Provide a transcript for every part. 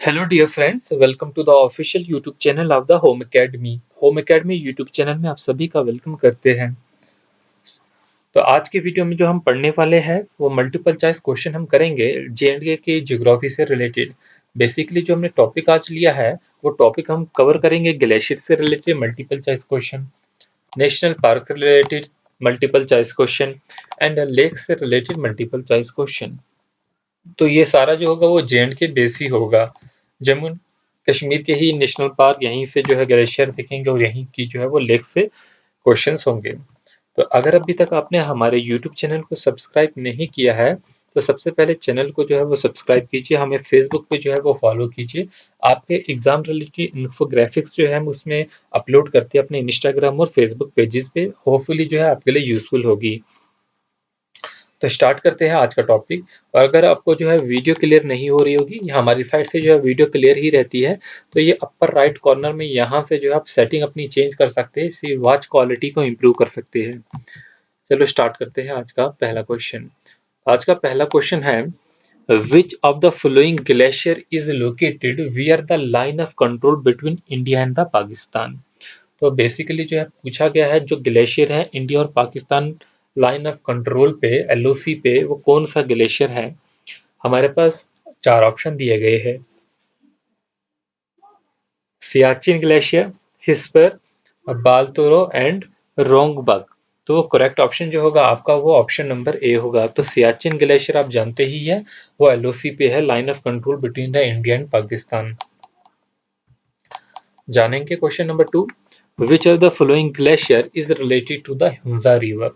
Hello dear friends, welcome to the official YouTube channel of the home academy. Home academy YouTube channel में आप सभी का welcome करते हैं। तो आज के वीडियो में जो हम पढ़ने वाले हैं वो मल्टीपल चॉइस क्वेश्चन हम करेंगे जे&के की ज्योग्राफी से रिलेटेड। बेसिकली जो हमने टॉपिक आज लिया है वो टॉपिक हम कवर करेंगे ग्लेशियर से related multiple choice question, national park से related multiple choice question and lake से रिलेटेड मल्टीपल चॉइस क्वेश्चन। तो ये सारा जो होगा वो जे&के बेस ही होगा। जम्मू कश्मीर के ही नेशनल पार्क, यहीं से जो है ग्लेशियर दिखेंगे और यहीं की जो है वो लेक से क्वेश्चंस होंगे। तो अगर अभी तक आपने हमारे यूट्यूब चैनल को सब्सक्राइब नहीं किया है तो सबसे पहले चैनल को जो है वो सब्सक्राइब कीजिए, हमें फेसबुक पे जो है वो फॉलो कीजिए। आपके एग्जाम रिलेटेड इन्फोग्राफिक्स जो है हम उसमें अपलोड करते हैं अपने इंस्टाग्राम और फेसबुक पेजेस पे, होपफुली जो है आपके लिए यूजफुल होगी। तो स्टार्ट करते हैं आज का टॉपिक। और अगर आपको जो है वीडियो क्लियर नहीं हो रही होगी, हमारी साइड से जो है वीडियो क्लियर ही रहती है, तो ये अपर राइट कॉर्नर में यहाँ से जो है आप सेटिंग अपनी चेंज कर सकते हैं, इससे वॉच क्वालिटी को इम्प्रूव कर सकते हैं। चलो स्टार्ट करते हैं आज का पहला क्वेश्चन। आज का पहला क्वेश्चन है, which of the following glacier is located wear the line of control between India and the Pakistan. तो बेसिकली जो है पूछा गया है जो ग्लेशियर है इंडिया और पाकिस्तान लाइन ऑफ कंट्रोल पे, एलओसी पे, वो कौन सा ग्लेशियर है। हमारे पास चार ऑप्शन दिए गए हैं, सियाचिन ग्लेशियर, हिस्पर, बालतोरो एंड रोंगबक। तो करेक्ट ऑप्शन जो होगा आपका वो ऑप्शन नंबर ए होगा। तो सियाचिन ग्लेशियर आप जानते ही है, वो एलओसी पे है, line of control between the India and Pakistan. जानेंगे question number 2, which of the following glacier is related to the Hunza river.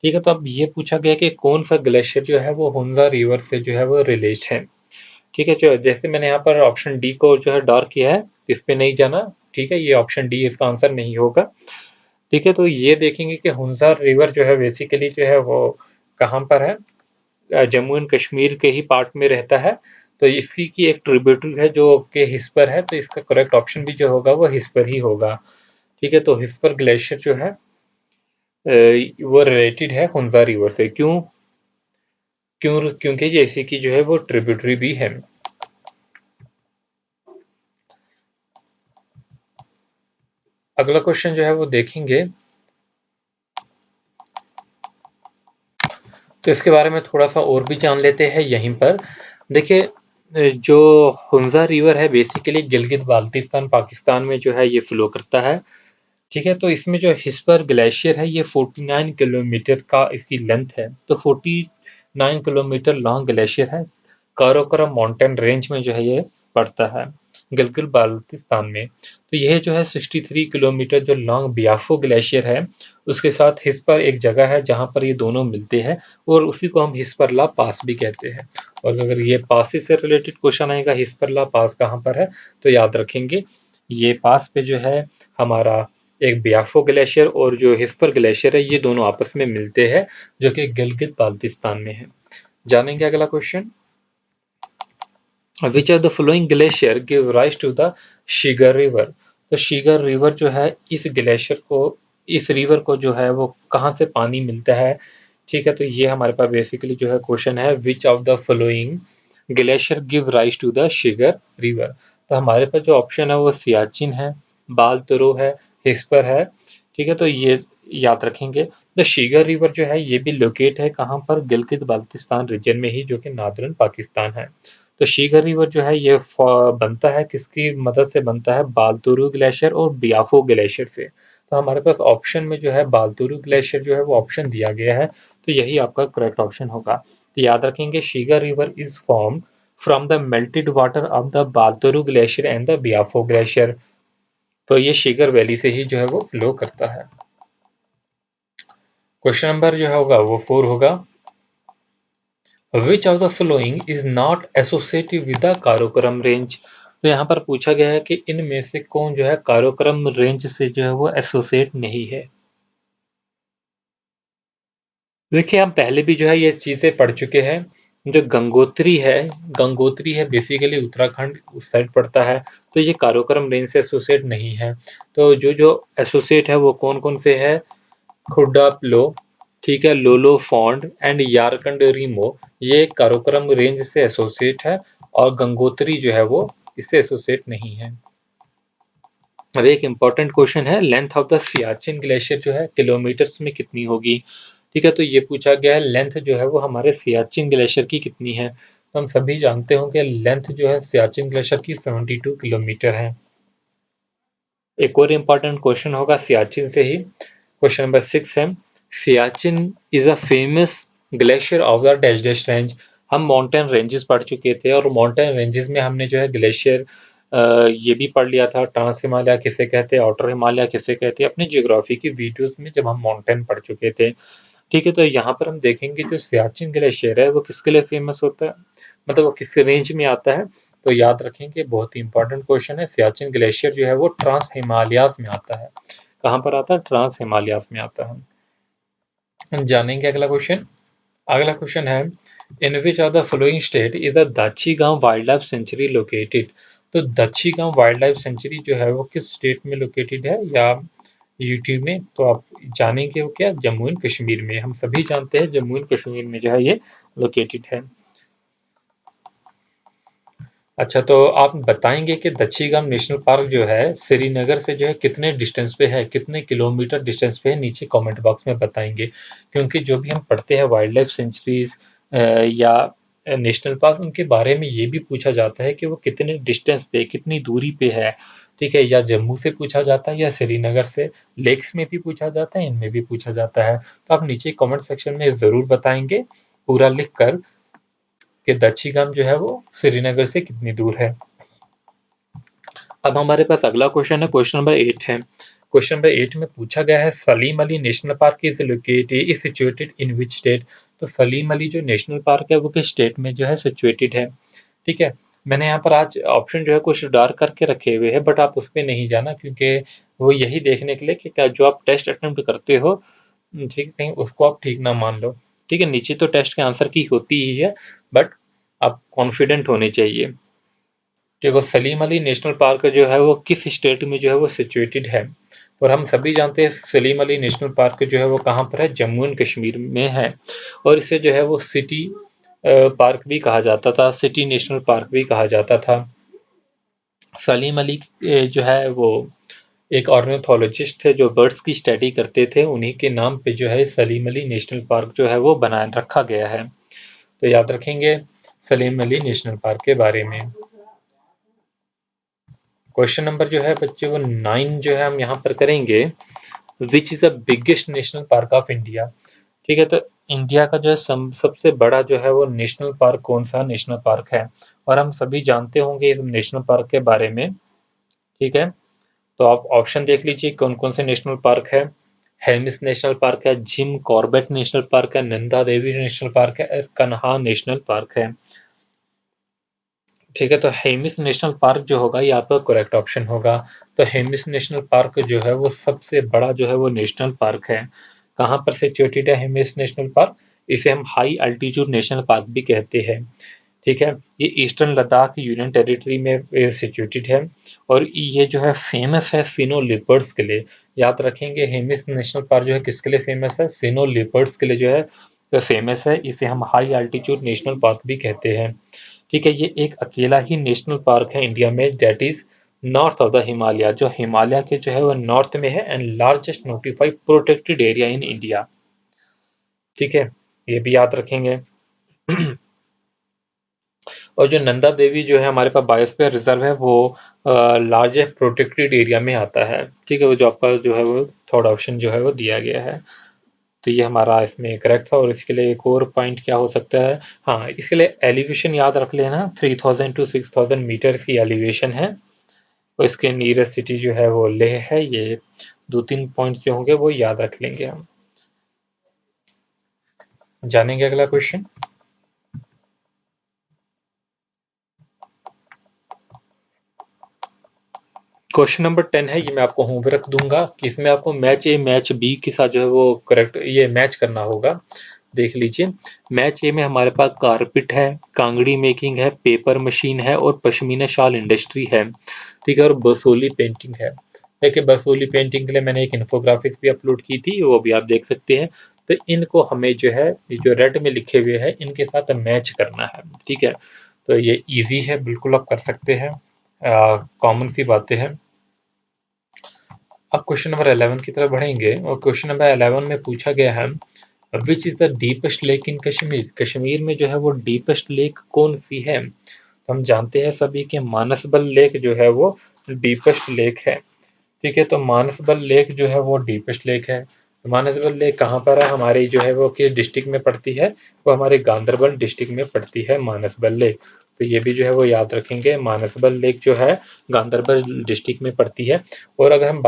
ठीक है, तो अब ये पूछा गया कि कौन सा ग्लेशियर जो है वो हुंजा रिवर से जो है वो रिलेट है। ठीक है, जो जैसे मैंने यहाँ पर ऑप्शन डी को जो है डार्क किया है, इस पे नहीं जाना। ठीक है, ये ऑप्शन डी इसका आंसर नहीं होगा। ठीक है, तो ये देखेंगे कि हुंजा रिवर जो है बेसिकली जो है वो कहाँ पर है, जम्मू एंड कश्मीर के ही पार्ट में रहता है। तो इसी की एक ट्रिब्यूटरी है जो कि हिस्पर है, तो इसका करेक्ट ऑप्शन भी जो होगा वो हिस्पर ही होगा। ठीक है, तो हिस्पर ग्लेशियर जो है वो रिलेटेड है हुंजा रिवर से। क्यों क्यों क्योंकि ये इसी की जो है वो ट्रिब्यूटरी भी है। अगला क्वेश्चन जो है वो देखेंगे, तो इसके बारे में थोड़ा सा और भी जान लेते हैं यहीं पर। देखिए, जो हुंजा रिवर है बेसिकली गिलगित बाल्टिस्तान पाकिस्तान में जो है ये फ्लो करता है। ठीक है, तो इसमें जो हिस्पर ग्लेशियर है ये 49 किलोमीटर का इसकी लेंथ है। तो 49 किलोमीटर लॉन्ग ग्लेशियर है, काराकोरम माउंटेन रेंज में जो है ये पड़ता है, गिलगित बाल्टिस्तान में। तो यह जो है 63 किलोमीटर जो लॉन्ग बियाफो ग्लेशियर है, उसके साथ हिस्पर एक जगह है जहां पर ये दोनों मिलते हैं, और उसी को हम हिस्परला पास भी कहते हैं। और अगर ये पास से रिलेटेड क्वेश्चन आएगा हिस्परला पास कहाँ पर है, तो याद रखेंगे ये पास पे जो है हमारा एक बियाफो ग्लेशियर और जो हिस्पर ग्लेशियर है ये दोनों आपस में मिलते हैं, जो कि गिलगित बाल्टिस्तान में है। जानेंगे अगला question, which of the following glacier give rise to the Shigar river. तो शिगर रिवर जो है इस ग्लेशियर को, इस रिवर को जो है वो कहाँ से पानी मिलता है। ठीक है, तो ये हमारे पास बेसिकली जो है क्वेश्चन है, which of the following glacier give rise to the Shigar river. तो हमारे पास जो ऑप्शन है वो सियाचिन है, बालतरो है, हिस्पर है। ठीक है, तो ये याद रखेंगे। द शिगर रिवर जो है ये भी लोकेट है कहाँ पर, गिलगित बाल्टिस्तान रीजन में ही, जो कि नॉर्दर्न पाकिस्तान है। तो शिगर रिवर जो है ये बनता है किसकी मदद से बनता है, बालतुरु ग्लेशियर और बियाफो ग्लेशियर से। तो हमारे पास ऑप्शन में जो है बालतुरु ग्लेशियर जो है वो ऑप्शन दिया गया है, तो यही आपका करेक्ट ऑप्शन होगा। तो याद रखेंगे Shigar river is form from the melted water of the Baltoro glacier and the Biafo glacier. तो ये शिगर वैली से ही जो है वो फ्लो करता है। क्वेश्चन नंबर जो होगा वो 4 होगा, विच of the flowing is not associated with the Karakoram range. तो यहाँ पर पूछा गया है कि इनमें से कौन जो है काराकोरम रेंज से जो है वो एसोसिएट नहीं है। देखिए, हम पहले भी जो है ये चीजें पढ़ चुके हैं। जो गंगोत्री है बेसिकली उत्तराखंड उस साइड पड़ता है, तो ये काराकोरम रेंज से एसोसिएट नहीं है। तो जो जो एसोसिएट है वो कौन कौन से है, खुड्डा प्लो, ठीक है, लोलो फॉन्ड एंड यारकंड रीमो, ये काराकोरम रेंज से एसोसिएट है। और गंगोत्री जो है वो इससे एसोसिएट नहीं है। अब एक इम्पॉर्टेंट क्वेश्चन है, length of the Siachen glacier जो है किलोमीटर्स में कितनी होगी। ठीक है, तो ये पूछा गया है लेंथ जो है वो हमारे सियाचिन ग्लेशियर की कितनी है। तो हम सभी जानते होंगे लेंथ जो है सियाचिन ग्लेशियर की 72 किलोमीटर है। एक और इम्पॉर्टेंट क्वेश्चन होगा सियाचिन से ही, क्वेश्चन नंबर 6 है, Siachen is a famous glacier of the dash dash range. हम माउंटेन रेंजेस पढ़ चुके थे और माउंटेन रेंजेस में हमने जो है ग्लेशियर ये भी पढ़ लिया था, ट्रांस हिमालय किसे कहते हैं, आउटर हिमालय किसे कहते हैं, अपनी ज्योग्राफी की वीडियोस में जब हम माउंटेन पढ़ चुके थे। ठीक है, तो यहाँ पर हम देखेंगे जो सियाचिन ग्लेशियर है वो किसके लिए फेमस होता है, मतलब वो किस रेंज में आता है। तो याद रखेंगे, बहुत ही इंपॉर्टेंट क्वेश्चन है, सियाचिन ग्लेशियर जो है वो ट्रांस हिमालयाज में आता है। कहाँ पर आता है, ट्रांस हिमालयाज में आता है। हम जानेंगे अगला क्वेश्चन। अगला क्वेश्चन है, in which of the following state is the Dachigam wild life sanctuary located. तो दच्छी गांव वाइल्ड लाइफ सेंचुरी जो है वो किस स्टेट में लोकेटेड है या यूट्यूब में, तो आप जानेंगे वो क्या, जम्मू एंड कश्मीर में। हम सभी जानते हैं जम्मू एंड कश्मीर में जो है ये लोकेटेड है। अच्छा, तो आप बताएंगे कि दच्छी गाम नेशनल पार्क जो है श्रीनगर से जो है कितने डिस्टेंस पे है, कितने किलोमीटर डिस्टेंस पे है, नीचे कमेंट बॉक्स में बताएंगे। क्योंकि जो भी हम पढ़ते हैं वाइल्ड लाइफ सेंचुरीज या नेशनल पार्क, उनके बारे में ये भी पूछा जाता है कि वो कितने डिस्टेंस पे, कितनी दूरी पे है। ठीक है, या जम्मू से पूछा जाता है या श्रीनगर से, लेक्स में भी पूछा जाता है, इनमें भी पूछा जाता है। तो आप नीचे कमेंट सेक्शन में ज़रूर बताएंगे पूरा लिख कर कि दच्छी गाम जो है वो श्रीनगर से कितनी दूर है। अब हमारे पास अगला क्वेश्चन है, क्वेश्चन नंबर 8 है। क्वेश्चन नंबर 8 में पूछा गया है, Salim Ali national park is located is situated in which state. तो सलीम अली जो नेशनल पार्क है वो किस स्टेट में जो है सिचुएटेड है। ठीक है, मैंने यहाँ पर आज ऑप्शन जो है कुछ डार्क करके रखे हुए हैं, बट आप उस पर नहीं जाना, क्योंकि वो यही देखने के लिए कि क्या जो आप टेस्ट अटेम्प्ट करते हो, ठीक है, कहीं उसको आप ठीक ना मान लो। ठीक है, नीचे तो टेस्ट के आंसर की होती ही है, बट आप कॉन्फिडेंट होने चाहिए। देखो, सलीम अली नेशनल पार्क जो है वो किस स्टेट में जो है वो सिचुएटेड है, और हम सभी जानते हैं सलीम अली नेशनल पार्क जो है वो कहाँ पर है, जम्मू एंड कश्मीर में है। और इसे जो है वो सिटी पार्क भी कहा जाता था, सिटी नेशनल पार्क भी कहा जाता था। सलीम अली जो है वो एक ऑर्निथोलॉजिस्ट थे जो बर्ड्स की स्टडी करते थे, उन्हीं के नाम पे जो है सलीम अली नेशनल पार्क जो है वो बनाया रखा गया है। तो याद रखेंगे सलीम अली नेशनल पार्क के बारे में। क्वेश्चन नंबर जो है बच्चे वो 9 जो है हम यहाँ पर करेंगे, which is the biggest national park of India. ठीक है, तो इंडिया का जो है सबसे बड़ा जो है वो नेशनल पार्क कौन सा नेशनल पार्क है, और हम सभी जानते होंगे इस नेशनल पार्क के बारे में। ठीक है, तो आप ऑप्शन देख लीजिए कौन कौन से नेशनल पार्क है। हेमिस नेशनल पार्क है, जिम कॉर्बेट नेशनल पार्क है, नंदा देवी नेशनल पार्क है, और कन्हा नेशनल पार्क है। ठीक है, तो हेमिस नेशनल पार्क जो होगा ये आपका करेक्ट ऑप्शन होगा। तो हेमिस नेशनल पार्क जो है वो सबसे बड़ा जो है वो नेशनल पार्क है। कहाँ पर सिचुएटेड है हेमिस नेशनल पार्क, इसे हम हाई अल्टीट्यूड नेशनल पार्क भी कहते हैं। ठीक है, ये ईस्टर्न लद्दाख यूनियन टेरिटरी में सिचुएटेड है, और ये जो है फेमस है सिनो लिपर्ड्स के लिए। याद रखेंगे हेमिस नेशनल पार्क जो है किसके लिए फेमस है, सिनो लिपर्ड्स के लिए जो है फेमस है। इसे हम हाई अल्टीट्यूड नेशनल पार्क भी कहते हैं। ठीक है, ये एक अकेला ही नेशनल पार्क है इंडिया में, that is north of the Himalaya, जो हिमालय के जो है वो नॉर्थ में है, and largest notified protected area in India. ठीक है, ये भी याद रखेंगे। और जो नंदा देवी जो है हमारे पास बायोस्फीयर रिजर्व है वो लार्जेस्ट प्रोटेक्टेड एरिया में आता है। ठीक है, वो जो आपका जो है वो थर्ड ऑप्शन जो है वो दिया गया है। तो ये हमारा इसमें करेक्ट था। और इसके लिए एक और पॉइंट क्या हो सकता है, हाँ, इसके लिए एलिवेशन याद रख लेना, 3000 टू 6000 मीटर इसकी एलिवेशन है। और इसके नियरेस्ट सिटी जो है वो लेह है। ये 2-3 पॉइंट जो होंगे वो याद रख लेंगे हम। जानेंगे अगला क्वेश्चन। क्वेश्चन नंबर 10 है, ये मैं आपको होमवर्क दूंगा कि इसमें आपको मैच ए मैच बी के साथ जो है वो करेक्ट ये मैच करना होगा। देख लीजिए, मैच ए में हमारे पास कारपेट है, कांगड़ी मेकिंग है, पेपर मशीन है, और पश्मीना शाल इंडस्ट्री है। ठीक है, और बसोली पेंटिंग है। देखिए, बसोली पेंटिंग के लिए मैंने एक इन्फोग्राफिक्स भी अपलोड की थी, वो भी आप देख सकते हैं। तो इनको हमें जो है ये जो रेड में लिखे हुए हैं इनके साथ मैच करना है। ठीक है, तो ये इजी है, बिल्कुल आप कर सकते हैं। कॉमन सी बातें हैं। अब क्वेश्चन नंबर 11 की तरफ बढ़ेंगे और क्वेश्चन नंबर 11 में पूछा गया है which is the deepest lake in Kashmir. Kashmir में जो है वो डीपेस्ट लेक कौन सी है? तो हम जानते हैं सभी कि मानसबल लेक जो है वो डीपेस्ट लेक है। ठीक है, तो मानसबल लेक जो है वो डीपेस्ट लेक है। मानसबल लेक कहाँ पर है? हमारी जो है वो किस डिस्ट्रिक्ट में पड़ती है? वो हमारे गांधरबल डिस्ट्रिक्ट में पड़ती है मानसबल लेक। तो ये भी जो है वो याद रखेंगे, मानसबल लेक जो है गांधरबल डिस्ट्रिक्ट में पड़ती है। और अगर हम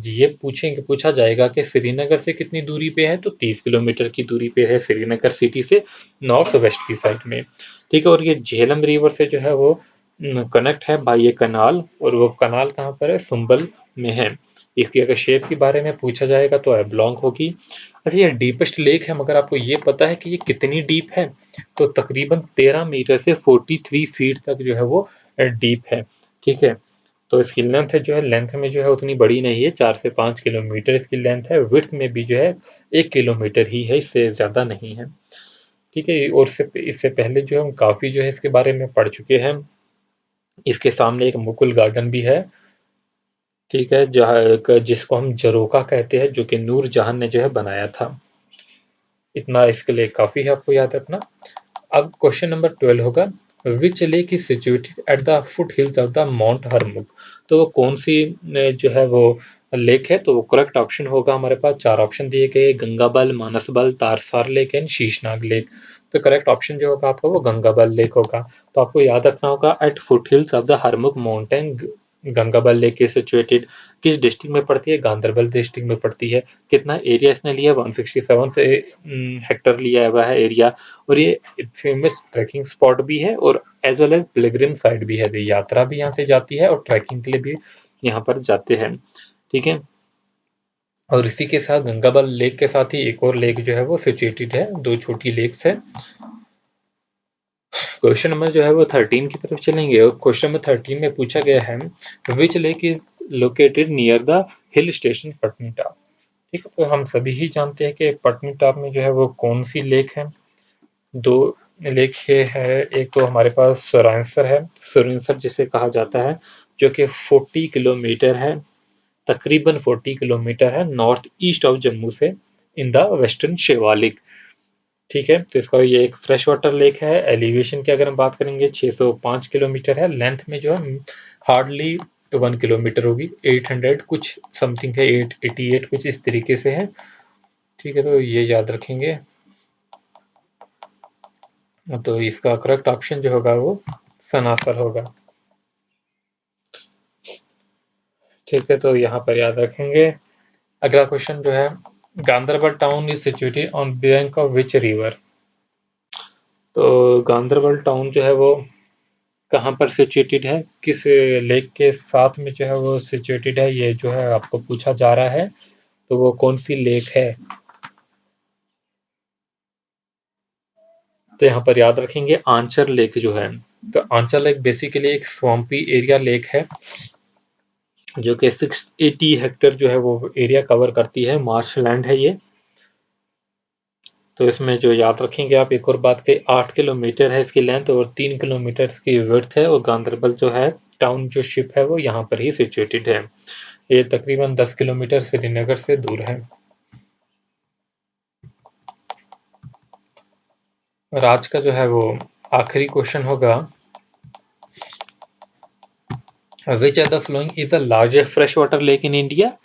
ये पूछा जाएगा कि श्रीनगर से कितनी दूरी पे है, तो 30 किलोमीटर की दूरी पे है श्रीनगर सिटी से नॉर्थ वेस्ट की साइड में। ठीक है, और ये झेलम रिवर से जो है वो कनेक्ट है बाय ये कनाल, और वो कनाल कहाँ पर है? सुंबल में है। इसकी अगर शेप के बारे में पूछा जाएगा तो एब्लॉन्ग होगी। अच्छा, ये डीपेस्ट लेक है, मगर आपको ये पता है कि ये कितनी डीप है? तो तकरीबन 13 मीटर से 43 फीट तक जो है वो डीप है। ठीक है, तो इसकी लेंथ जो है, लेंथ में जो है उतनी बड़ी नहीं है, 4 से 5 किलोमीटर इसकी लेंथ है। विड्थ में भी जो है 1 किलोमीटर ही है, इससे ज़्यादा नहीं है। ठीक है, और इससे पहले जो है हम काफ़ी जो है इसके बारे में पढ़ चुके हैं। इसके सामने एक मुकुल गार्डन भी है। ठीक है, जहाँ जिसको हम जरोका कहते हैं, जो कि नूरजहां ने जो है बनाया था। इतना इसके लिए काफ़ी है आपको याद रखना। अब क्वेश्चन नंबर 12 होगा which lake is situated at the foothills of the mount Harmukh. तो वो कौन सी जो है वो लेक है? तो वो करेक्ट ऑप्शन होगा, हमारे पास 4 ऑप्शन दिए गए, Gangabal, Manasbal, Tarsar lake and Sheshnag lake. तो करेक्ट ऑप्शन जो होगा आपका वो गंगाबल लेक होगा। तो आपको याद रखना होगा at foothills of the Harmukh mountain Gangabal lake is situated. किस डिस्ट्रिक्ट में पड़ती है? गांधरबल डिस्ट्रिक्ट में पड़ती है। कितना एरिया इसने लिया? 167 से हेक्टर लिया हुआ है एरिया। और ये फेमस ट्रैकिंग स्पॉट भी है और as well as pilgrim site भी है। यात्रा भी यहाँ से जाती है और ट्रैकिंग के लिए भी यहाँ पर जाते हैं। ठीक है, और इसी के साथ गंगाबल लेक के साथ ही एक और लेक जो है वो सिचुएटेड है, 2 छोटी लेक्स है। क्वेश्चन नंबर जो है वो 13 की तरफ चलेंगे और क्वेश्चन नंबर 13 में पूछा गया है विच lake is located near the hill station Patnitop. ठीक है, तो हम सभी ही जानते हैं कि पटनीटॉप में जो है वो कौन सी लेक है? 2 लेक है। एक तो हमारे पास सुरैंसर है, सुरैंसर जिसे कहा जाता है, जो कि 40 किलोमीटर है, तकरीबन 40 किलोमीटर है नॉर्थ ईस्ट ऑफ जम्मू से इन द वेस्टर्न शिवालिक। ठीक है, तो इसका ये एक फ्रेश वाटर लेक है। एलिवेशन की अगर हम बात करेंगे 605 किलोमीटर है। लेंथ में जो है हार्डली 1 किलोमीटर होगी, 800 कुछ समथिंग है, 888 कुछ इस तरीके से है। ठीक है, तो ये याद रखेंगे। तो इसका करेक्ट ऑप्शन जो होगा वो सनासर होगा। ठीक है, तो यहाँ पर याद रखेंगे। अगला क्वेश्चन जो है Ganderbal town is situated on bank of which river. तो गांधरबल टाउन जो है वो कहाँ पर सिचुएटेड है, किस लेक के साथ में जो है वो सिचुएटेड है, ये जो है आपको पूछा जा रहा है। तो वो कौन सी लेक है? तो यहाँ पर याद रखेंगे आंचर लेक जो है। तो आंचर लेक बेसिकली एक स्वम्पी एरिया लेक है, जो कि 680 हेक्टेयर जो है वो एरिया कवर करती है, मार्शलैंड है ये। तो इसमें जो याद रखेंगे आप एक और बात कि 8 किलोमीटर है इसकी लेंथ और 3 किलोमीटर इसकी विड्थ है, और गांधरबल जो है टाउन जो शिप है वो यहाँ पर ही सिचुएटेड है। ये तकरीबन 10 किलोमीटर श्रीनगर से दूर है। और आज का जो है वो आखिरी क्वेश्चन होगा which are the flowing is the largest fresh water lake in India.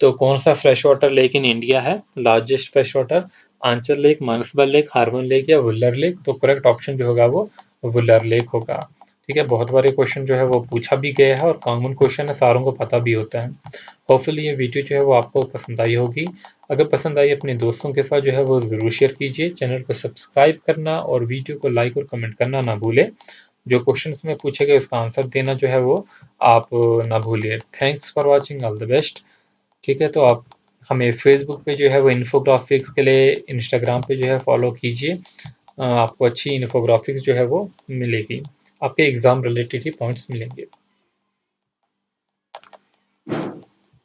तो कौन सा fresh water lake in India है largest fresh water? Anchar lake, Manasbal lake, Harwan lake या वुलर लेक। तो करेक्ट ऑप्शन जो होगा वो वुलर लेक होगा। ठीक है, बहुत बार ये क्वेश्चन जो है वो पूछा भी गया है और कॉमन क्वेश्चन है, सारों को पता भी होता है। होपफुली ये वीडियो जो है वो आपको पसंद आई होगी। अगर पसंद आई अपने दोस्तों के साथ जो है वो ज़रूर शेयर कीजिए। चैनल को सब्सक्राइब करना और वीडियो को लाइक और कमेंट करना ना भूलें। जो क्वेश्चन में पूछे गए उसका आंसर देना जो है वो आप ना भूलिए। Thanks for watching, all the best. ठीक है, तो आप हमें फेसबुक पे जो है वो इन्फोग्राफिक्स के लिए, इंस्टाग्राम पे जो है फॉलो कीजिए। आपको अच्छी इन्फोग्राफिक्स जो है वो मिलेगी, आपके एग्ज़ाम रिलेटेड ही पॉइंट्स मिलेंगे।